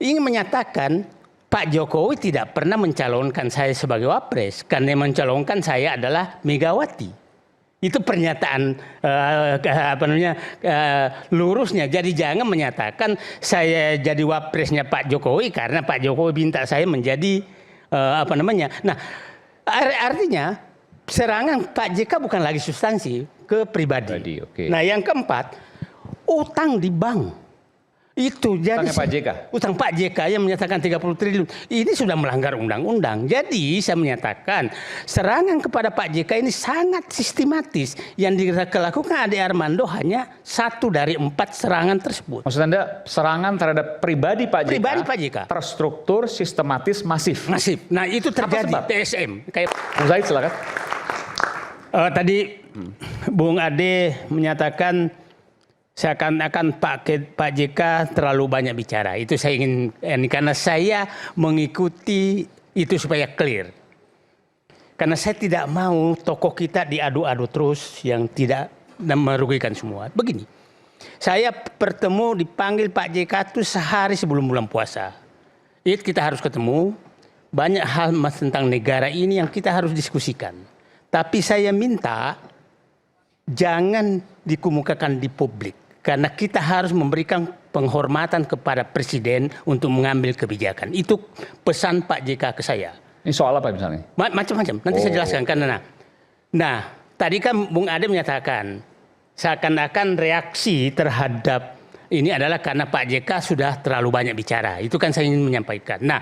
ingin menyatakan Pak Jokowi tidak pernah mencalonkan saya sebagai wapres karena yang mencalonkan saya adalah Megawati. Itu pernyataan lurusnya. Jadi jangan menyatakan saya jadi wapresnya Pak Jokowi karena Pak Jokowi minta saya menjadi Nah, artinya serangan Pak JK bukan lagi substansi ke pribadi. Okay. Nah, yang keempat, utang di bank. Itu jadi Pak JK. Utang Pak JK yang menyatakan 30 triliun ini sudah melanggar undang-undang. Jadi saya menyatakan serangan kepada Pak JK ini sangat sistematis. Yang dilakukan Ade Armando hanya 1 dari 4 serangan tersebut. Maksud Anda serangan terhadap pribadi Pak JK? Pribadi Pak JK. Terstruktur, sistematis, masif. Masif. Nah, itu terjadi TSM. Kayak Bung Zaid silakan. Tadi Bung Ade menyatakan seakan-akan Pak JK terlalu banyak bicara. Itu saya ingin, karena saya mengikuti itu supaya clear. Karena saya tidak mau tokoh kita diadu-adu terus yang tidak merugikan semua. Begini, saya dipanggil Pak JK itu sehari sebelum bulan puasa. Kita harus ketemu, banyak hal tentang negara ini yang kita harus diskusikan. Tapi saya minta jangan dikemukakan di publik. Karena kita harus memberikan penghormatan kepada Presiden untuk mengambil kebijakan. Itu pesan Pak JK ke saya. Ini soal apa misalnya? Macam-macam. Nanti saya jelaskan. Karena tadi kan Bung Ade menyatakan seakan-akan reaksi terhadap ini adalah karena Pak JK sudah terlalu banyak bicara. Itu kan saya ingin menyampaikan. Nah,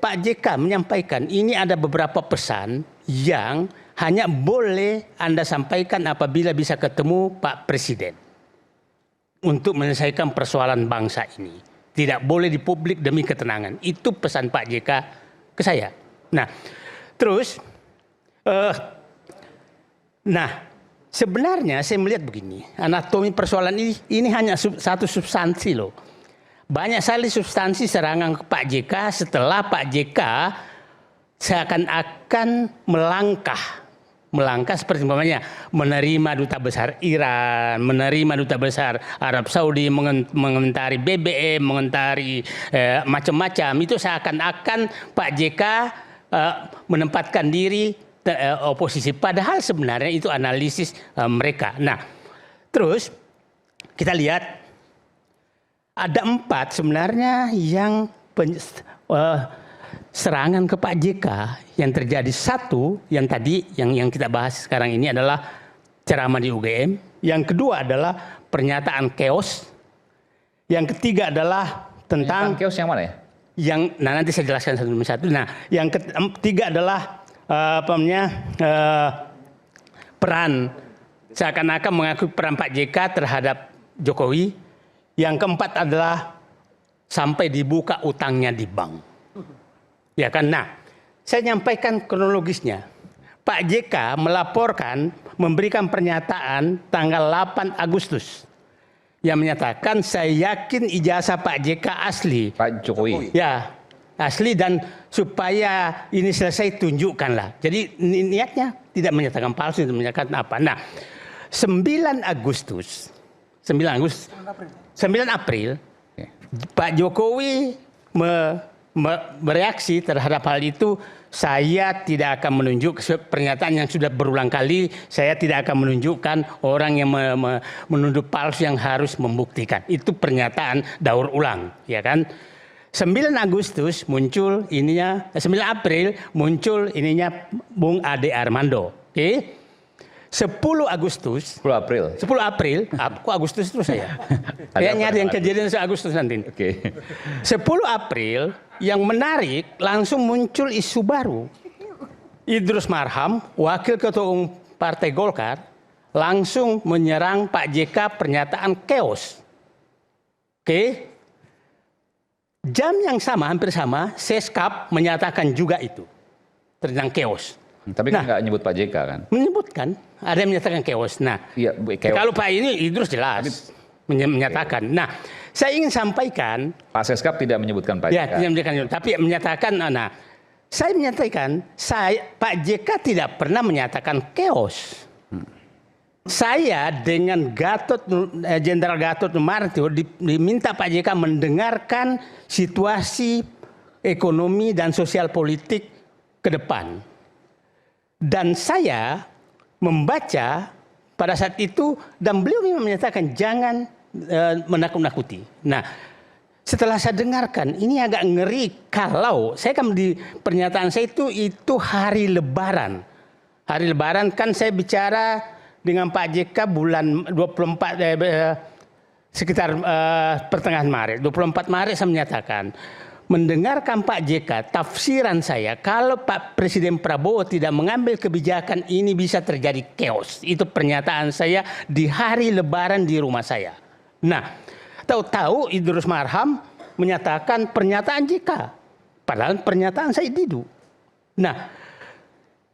Pak JK menyampaikan ini ada beberapa pesan yang hanya boleh Anda sampaikan apabila bisa ketemu Pak Presiden untuk menyelesaikan persoalan bangsa ini. Tidak boleh di publik demi ketenangan. Itu pesan Pak JK ke saya. Nah, terus, sebenarnya saya melihat begini, anatomi persoalan ini hanya satu substansi loh. Banyak sekali substansi serangan ke Pak JK setelah Pak JK seakan-akan melangkah seperti umpamanya menerima duta besar Iran, menerima duta besar Arab Saudi, mengomentari BBM, mengomentari macam-macam. Itu seakan-akan Pak JK menempatkan diri oposisi. Padahal sebenarnya itu analisis mereka. Nah, terus kita lihat ada 4 sebenarnya yang serangan ke Pak JK yang terjadi. Satu yang tadi yang kita bahas sekarang ini adalah ceramah di UGM. Yang kedua adalah pernyataan chaos. Yang ketiga adalah tentang chaos yang mana ya? Nanti saya jelaskan satu demi satu. Nah, yang ketiga adalah peran seakan-akan mengakui peran Pak JK terhadap Jokowi. Yang keempat adalah sampai dibuka utangnya di bank. Ya kan? Nah, saya nyampaikan kronologisnya. Pak JK melaporkan, memberikan pernyataan tanggal 8 Agustus. Yang menyatakan saya yakin ijazah Pak JK asli. Pak Jokowi. Ya, asli dan supaya ini selesai tunjukkanlah. Jadi niatnya tidak menyatakan palsu, tidak menyatakan apa. Nah, 9 April, Pak Jokowi bereaksi terhadap hal itu. Saya tidak akan menunjuk pernyataan yang sudah berulang kali. Saya tidak akan menunjukkan orang yang menuduh palsu yang harus membuktikan. Itu pernyataan daur ulang, ya kan? 9 April muncul ininya Bung Ade Armando. Oke? 10 April. Kok Agustus terus saya? Kayaknya ada yang kejadian Agustus nanti. Oke. 10 April yang menarik langsung muncul isu baru. Idrus Marham, wakil ketua umum Partai Golkar, langsung menyerang Pak JK pernyataan chaos. Oke. Jam yang sama, hampir sama, Seskap menyatakan juga itu tentang chaos. Tapi kan nggak nyebut Pak JK kan? Menyebutkan, ada yang menyatakan chaos. Nah, iya, chaos. Kalau Pak ini Idrus jelas menyatakan. Nah, saya ingin sampaikan. Pak Seskap tidak menyebutkan Pak JK. Ya, tapi menyatakan. Nah, saya menyatakan, Pak JK tidak pernah menyatakan chaos. saya dengan Jenderal Gatot Nurmantio diminta Pak JK mendengarkan situasi ekonomi dan sosial politik ke depan. Dan saya membaca pada saat itu dan beliau memang menyatakan jangan menakut-nakuti. Nah, setelah saya dengarkan ini agak ngeri kalau saya kan di pernyataan saya itu hari Lebaran. Hari Lebaran kan saya bicara dengan Pak JK bulan 24 sekitar pertengahan Maret. 24 Maret saya menyatakan mendengarkan Pak JK, tafsiran saya kalau Pak Presiden Prabowo tidak mengambil kebijakan ini bisa terjadi chaos. Itu pernyataan saya di hari Lebaran di rumah saya. Nah, tahu-tahu Idrus Marham menyatakan pernyataan JK. Padahal pernyataan saya Didu. Nah,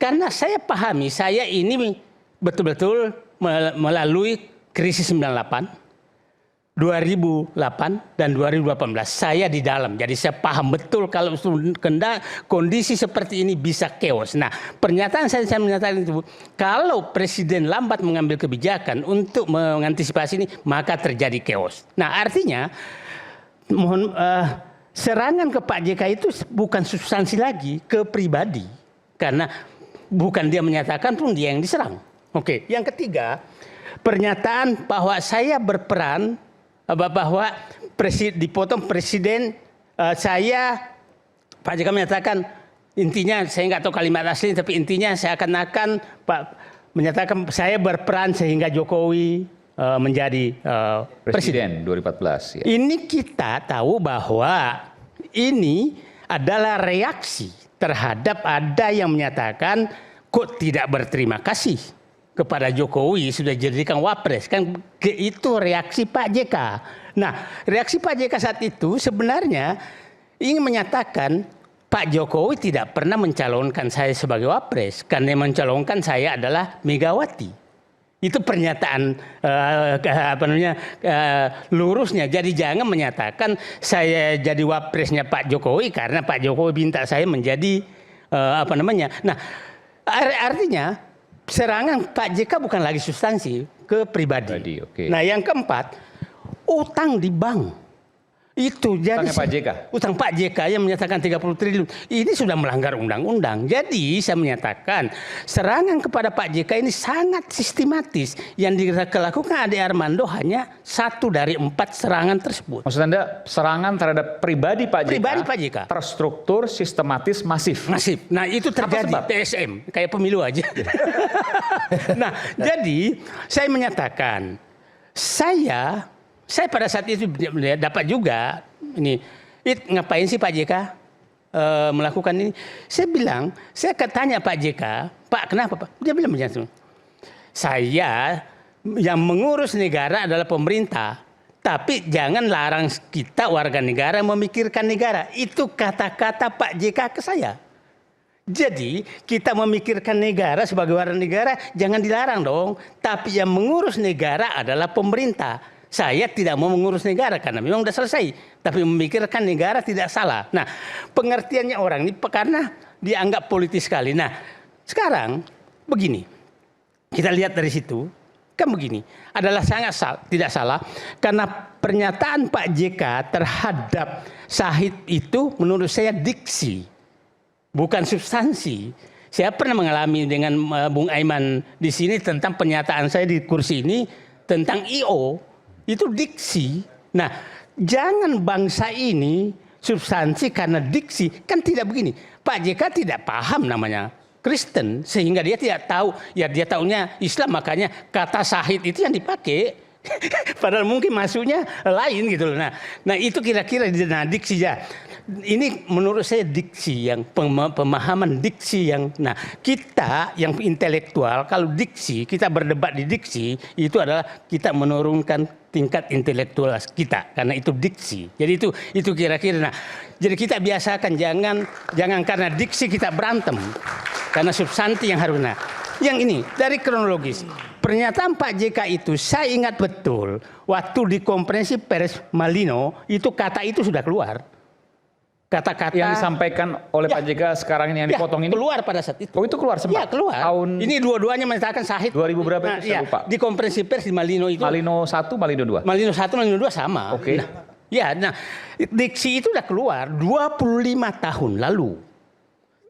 karena saya pahami saya ini betul-betul melalui krisis 98. 2008 dan 2018 saya di dalam, jadi saya paham betul kalau kondisi seperti ini bisa chaos. Nah, pernyataan saya menyatakan itu kalau presiden lambat mengambil kebijakan untuk mengantisipasi ini maka terjadi chaos. Nah, artinya serangan ke Pak JK itu bukan substansi lagi, ke pribadi, karena bukan dia menyatakan pun dia yang diserang. Oke, yang ketiga pernyataan bahwa saya berperan bahwa dipotong presiden saya, Pak JK menyatakan intinya saya nggak tahu kalimat asli tapi intinya saya akan menyatakan saya berperan sehingga Jokowi menjadi presiden 2014. Ya. Ini kita tahu bahwa ini adalah reaksi terhadap ada yang menyatakan kok tidak berterima kasih kepada Jokowi sudah dijadikan wapres, kan itu reaksi Pak JK. Nah, reaksi Pak JK saat itu sebenarnya ingin menyatakan Pak Jokowi tidak pernah mencalonkan saya sebagai wapres, karena yang mencalonkan saya adalah Megawati. Itu pernyataan lurusnya. Jadi jangan menyatakan saya jadi wapresnya Pak Jokowi karena Pak Jokowi minta saya menjadi Nah, artinya serangan Pak JK bukan lagi substansi, ke pribadi. Okay. Nah, yang keempat, utang di bank. Itu jadi utang Pak JK yang menyatakan 30 triliun. Ini sudah melanggar undang-undang. Jadi saya menyatakan serangan kepada Pak JK ini sangat sistematis. Yang dilakukan Ade Armando hanya 1 dari 4 serangan tersebut. Maksud Anda serangan terhadap pribadi Pak JK, terstruktur, sistematis, masif. Masif. Nah, itu terjadi PSM, kayak pemilu aja. Nah, jadi saya menyatakan saya pada saat itu dapat juga ini, ngapain sih Pak JK melakukan ini? Saya bilang, saya tanya Pak JK, Pak kenapa Pak? Dia bilang begini, saya yang mengurus negara adalah pemerintah, tapi jangan larang kita warga negara memikirkan negara. Itu kata-kata Pak JK ke saya. Jadi kita memikirkan negara sebagai warga negara jangan dilarang dong. Tapi yang mengurus negara adalah pemerintah. Saya tidak mau mengurus negara karena memang sudah selesai. Tapi memikirkan negara tidak salah. Nah, pengertiannya orang ini karena dianggap politis sekali. Nah, sekarang begini. Kita lihat dari situ. Kan begini. Adalah sangat tidak salah. Karena pernyataan Pak JK terhadap Syahid itu menurut saya diksi. Bukan substansi. Saya pernah mengalami dengan Bung Aiman di sini tentang pernyataan saya di kursi ini tentang I.O. Itu diksi. Nah, jangan bangsa ini substansi karena diksi. Kan tidak begini. Pak JK tidak paham namanya Kristen. Sehingga dia tidak tahu. Ya dia tahunya Islam. Makanya kata Syahid itu yang dipakai. Padahal mungkin masuknya lain gitu loh. Nah itu kira-kira diksi ya. Ini menurut saya diksi yang pemahaman diksi yang kita yang intelektual kalau diksi kita berdebat di diksi itu adalah kita menurunkan tingkat intelektual kita karena itu diksi. Jadi itu kira-kira jadi kita biasakan jangan karena diksi kita berantem karena substansi yang harus yang ini dari kronologis pernyataan Pak JK itu saya ingat betul waktu di konferensi pers Malino itu kata itu sudah keluar. kata-kata yang disampaikan oleh Pak JK sekarang ini yang dipotong ini keluar pada saat itu. Oh, itu keluar sempat? Iya, keluar. Tahun ini dua-duanya menyatakan sahih. 2000 berapa itu saya lupa. Di konferensi pers di Malino itu. Malino 1, Malino 2. Malino 1, Malino 2 sama. Oke. Nah, diksi itu udah keluar 25 tahun lalu.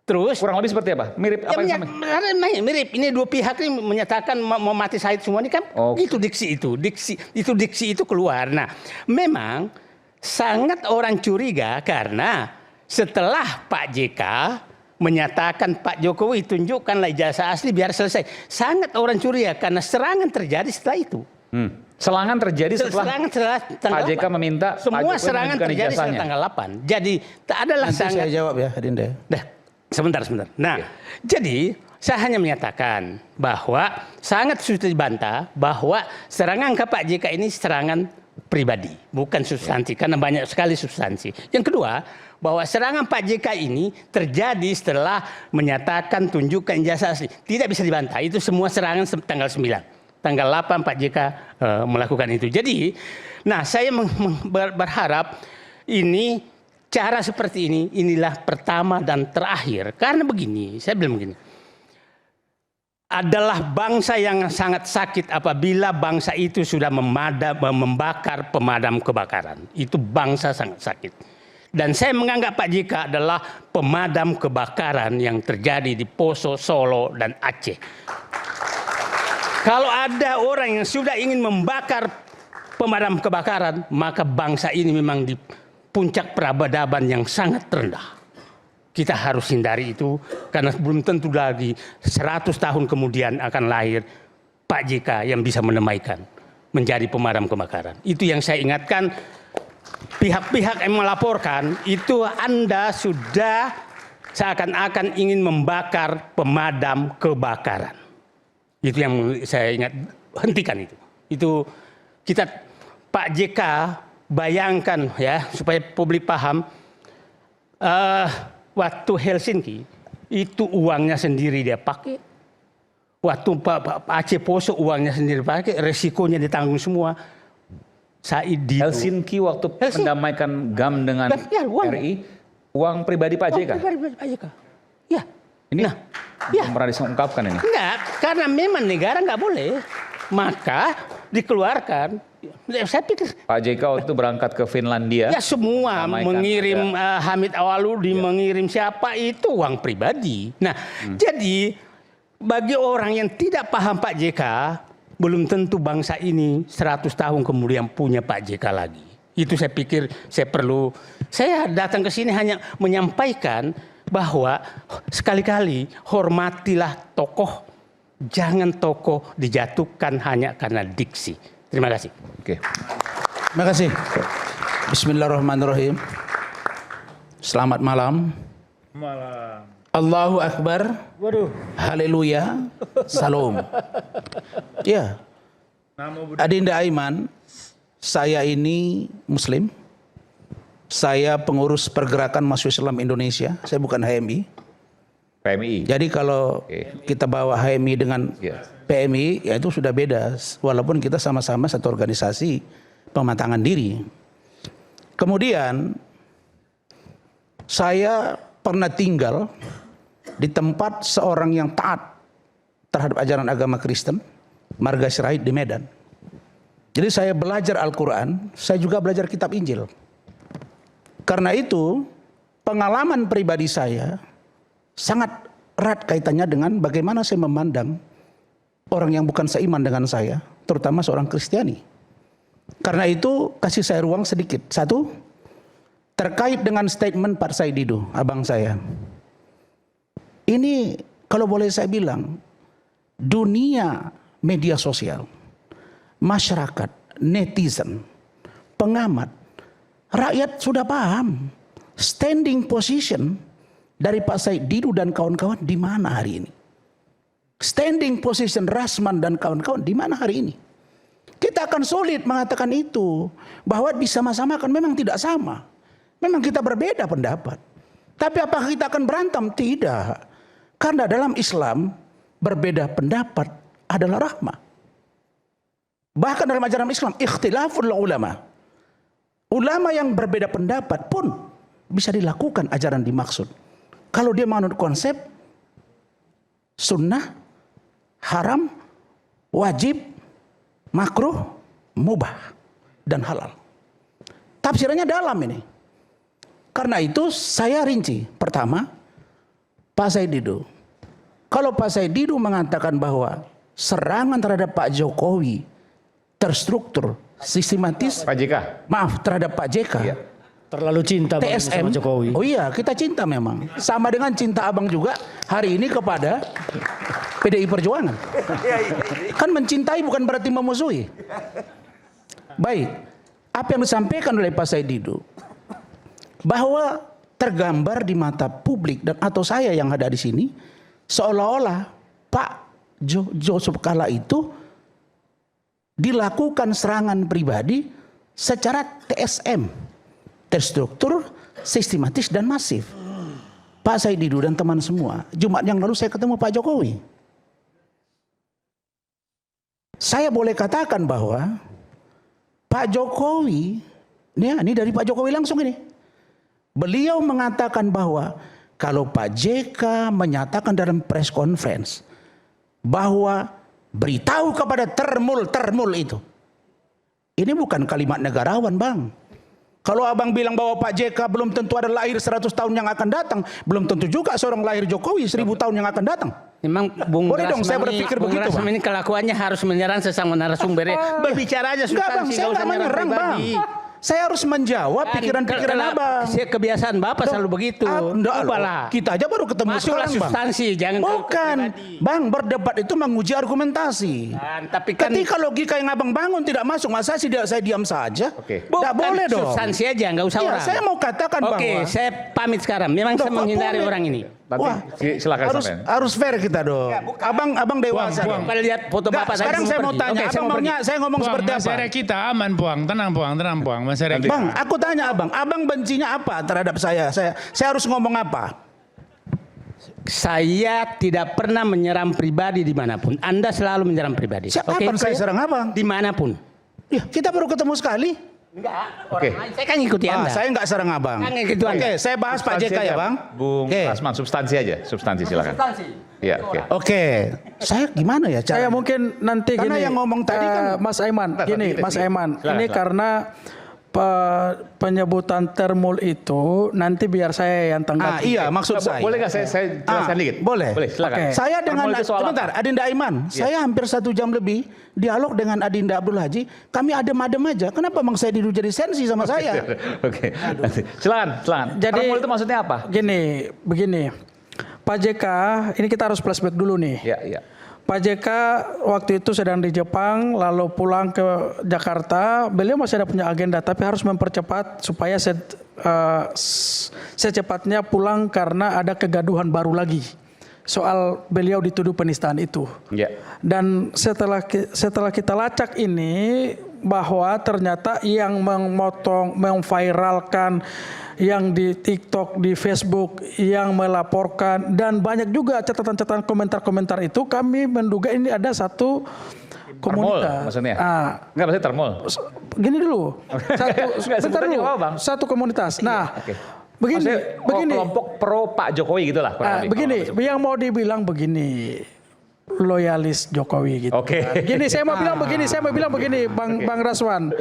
Terus kurang lebih seperti apa? Mirip apa yang sama? Mirip. Ini dua pihak ini menyatakan mau mati syahid semua ini kan. Itu diksi itu. Diksi itu keluar. Nah, memang sangat orang curiga karena setelah Pak JK menyatakan Pak Jokowi tunjukkanlah ijazah asli biar selesai. Sangat orang curiga karena serangan terjadi setelah itu. Serangan terjadi setelah Pak JK meminta semua serangan terjadi setelah tanggal 8. Jadi tak adalah nanti sangat. Saya jawab ya, Dinda. Sebentar. Nah, jadi saya hanya menyatakan bahwa sangat sudah dibantah bahwa serangan ke Pak JK ini serangan pribadi, bukan substansi, karena banyak sekali substansi. Yang kedua, bahwa serangan Pak JK ini terjadi setelah menyatakan tunjukkan ijazah asli. Tidak bisa dibantah, itu semua serangan tanggal 9. Tanggal 8 Pak JK melakukan itu. Jadi, nah saya berharap ini cara seperti ini, inilah pertama dan terakhir. Karena begini, saya bilang begini. Adalah bangsa yang sangat sakit apabila bangsa itu sudah membakar pemadam kebakaran. Itu bangsa sangat sakit. Dan saya menganggap Pak JK adalah pemadam kebakaran yang terjadi di Poso, Solo, dan Aceh. Kalau ada orang yang sudah ingin membakar pemadam kebakaran, maka bangsa ini memang di puncak peradaban yang sangat rendah. Kita harus hindari itu karena belum tentu lagi 100 tahun kemudian akan lahir Pak JK yang bisa menamaikan menjadi pemadam kebakaran. Itu yang saya ingatkan pihak-pihak yang melaporkan itu Anda sudah seakan-akan ingin membakar pemadam kebakaran. Itu yang saya ingat, hentikan itu. Itu kita Pak JK bayangkan ya supaya publik paham. Waktu Helsinki itu uangnya sendiri dia pakai. Waktu Pak Aceh Poso uangnya sendiri pakai, resikonya ditanggung semua. Helsinki waktu mendamaikan GAM dengan RI, uang pribadi Pak JK. Pribadi Pak JK. Ya. Ini belum pernah diungkapkan ini. Enggak, karena memang negara nggak boleh, maka dikeluarkan. Saya pikir Pak JK waktu berangkat ke Finlandia. Ya semua mengirim Hamid Awaludin, mengirim siapa itu uang pribadi. Nah, jadi bagi orang yang tidak paham Pak JK, belum tentu bangsa ini 100 tahun kemudian punya Pak JK lagi. Itu saya pikir saya datang ke sini hanya menyampaikan bahwa sekali-kali hormatilah tokoh, jangan tokoh dijatuhkan hanya karena diksi. Terima kasih. Oke. Terima kasih. Bismillahirrahmanirrahim. Selamat malam. Malam. Allahu Akbar. Waduh. Haleluya. Salam. Ya. Adinda Aiman, saya ini Muslim. Saya pengurus pergerakan Mahasiswa Islam Indonesia. Saya bukan HMI. PMI. Jadi kalau kita bawa HMI dengan PMI, ya itu sudah beda. Walaupun kita sama-sama satu organisasi pematangan diri. Kemudian saya pernah tinggal di tempat seorang yang taat terhadap ajaran agama Kristen, Marga Sirait di Medan. Jadi saya belajar Al-Quran, saya juga belajar kitab Injil. Karena itu pengalaman pribadi saya sangat erat kaitannya dengan bagaimana saya memandang orang yang bukan seiman dengan saya, terutama seorang Kristiani. Karena itu kasih saya ruang sedikit. Satu, terkait dengan statement Pak Said Didu, abang saya. Ini kalau boleh saya bilang, dunia media sosial, masyarakat, netizen, pengamat, rakyat sudah paham standing position dari Pak Said Didu dan kawan-kawan di mana hari ini. Standing position Rasman dan kawan-kawan di mana hari ini? Kita akan sulit mengatakan itu, bahwa disama-samakan memang tidak sama. Memang kita berbeda pendapat. Tapi apakah kita akan berantem? Tidak. Karena dalam Islam berbeda pendapat adalah rahmah. Bahkan dalam ajaran Islam ikhtilaful ulama. Ulama yang berbeda pendapat pun bisa dilakukan ajaran dimaksud. Kalau dia menganut konsep sunnah, haram, wajib, makruh, mubah, dan halal. Tafsirannya dalam ini. Karena itu saya rinci. Pertama, Pak Said Didu. Kalau Pak Said Didu mengatakan bahwa serangan terhadap Pak Jokowi terstruktur, sistematis. Pak JK. Maaf, terhadap Pak JK. Iya. Terlalu cinta TSM. sama Jokowi. Oh iya, kita cinta memang. Sama dengan cinta abang juga hari ini kepada PDI Perjuangan. Kan mencintai bukan berarti memusuhi. Baik, apa yang disampaikan oleh Pak Said Didu bahwa tergambar di mata publik dan atau saya yang ada di sini seolah-olah Pak Yusuf Kalla itu dilakukan serangan pribadi secara TSM. Terstruktur, sistematis dan masif. Pak Said Didu dan teman semua, Jumat yang lalu saya ketemu Pak Jokowi. Saya boleh katakan bahwa Pak Jokowi, ini dari Pak Jokowi langsung ini. Beliau mengatakan bahwa kalau Pak JK menyatakan dalam press conference bahwa beritahu kepada termul itu. Ini bukan kalimat negarawan, Bang. Kalau abang bilang bahwa Pak JK belum tentu ada lahir 100 tahun yang akan datang, belum tentu juga seorang lahir Jokowi 1000 tahun yang akan datang. Memang Bung boleh dong saya berpikir begitu, Bang. Ini kelakuannya harus menyerang sesama narasumbernya. Berbicara aja Enggak, Bang, substansi, saya enggak menyerang, Bang. Saya harus menjawab pikiran-pikiran abang. Kebiasaan Bapak selalu begitu. Ubahlah. Kita aja baru ketemu Masuklah sekarang, Bang. substansi, jangan bukan, Bang, berdebat itu menguji argumentasi. Tapi kan ketika logika yang abang bangun tidak masuk, masa saya diam saja? Oke. Tidak boleh dong. Substansi aja, nggak usah Iya, orang. saya mau katakan bahwa. Oke, saya pamit sekarang. Memang saya menghindari orang ini. Nanti Wah, silakan harus fair kita dong. Abang dewasa. Buang. Kalau lihat foto Nggak, Bapak sekarang saya mau tanya, abang maunya saya ngomong seperti apa? Masyarakat kita aman, Puang. Tenang, Puang. Masyarakat kita. Bang, aku tanya abang bencinya apa terhadap saya? Saya harus ngomong apa? Saya tidak pernah menyerang pribadi dimanapun. Anda selalu menyerang pribadi. Kapan saya serang abang? Dimanapun. Ya, kita baru ketemu sekali. Enggak, Oke. orang lain. Saya kan ngikuti Anda. Saya nggak serang abang. Kan ngikuti Anda. Oke, saya bahas Pak JK ya, Bang. Bung Rasman, substansi aja. Substansi silakan. Iya, oke. Oke, saya gimana ya cara? Saya mungkin nanti Karena gini, yang ngomong tadi kan Mas Aiman, gini, Mas Aiman, Silakan, ini silakan. karena penyebutan termul itu nanti biar saya yang tanggapi. Iya, maksud saya. Boleh nggak saya jelaskan dikit? Boleh. Boleh, silakan. Oke. Saya dengan Termul itu soal sebentar, apa? Adinda Aiman, saya hampir 1 jam lebih dialog dengan Adinda Abdul Haji. Kami adem-adem aja. Kenapa Bang saya Didu jadi sensi sama saya? Oke. Silakan. Jadi Termul itu maksudnya apa? Begini, Pak JK, ini kita harus flashback dulu nih. Iya. Pak JK waktu itu sedang di Jepang, lalu pulang ke Jakarta. Beliau masih ada punya agenda, tapi harus mempercepat supaya secepatnya pulang karena ada kegaduhan baru lagi soal beliau dituduh penistaan itu. Iya. Dan setelah kita lacak ini bahwa ternyata yang memviralkan yang di TikTok, di Facebook, yang melaporkan dan banyak juga catatan-catatan komentar-komentar itu, kami menduga ini ada satu komunitas. Termul maksudnya? Enggak, maksudnya termul. Gini dulu. Enggak, sebutannya apa, Bang? Satu komunitas. Nah, Oke. begini. Maksudnya, kelompok pro Pak Jokowi gitulah. kurang lebih. Begini, yang mau dibilang begini, loyalis Jokowi gitu. Oke. Gini, saya mau bilang begini, Bang Raswan.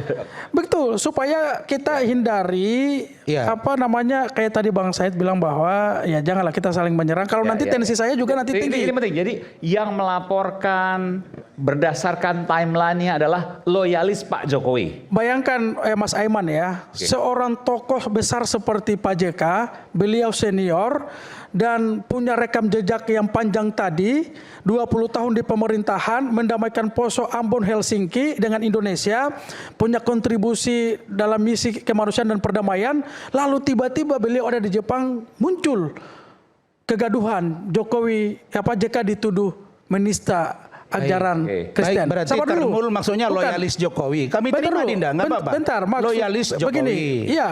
Betul, supaya kita hindari kayak tadi Bang Said bilang bahwa ya janganlah kita saling menyerang. Kalau nanti tensi saya juga nanti tinggi. Ini penting. Jadi yang melaporkan berdasarkan timeline-nya adalah loyalis Pak Jokowi. Bayangkan Mas Aiman ya, seorang tokoh besar seperti Pak JK, beliau senior dan punya rekam jejak yang panjang tadi, 20 tahun di pemerintahan, mendamaikan Poso, Ambon, Helsinki dengan Indonesia, punya kontribusi dalam misi kemanusiaan dan perdamaian, lalu tiba-tiba beliau ada di Jepang, muncul kegaduhan, JK dituduh menista ajaran Kristen. Baik, berarti termul maksudnya loyalis Jokowi. Kami terima Dinda, enggak apa-apa. Bentar, loyalis Jokowi. Begini, iya,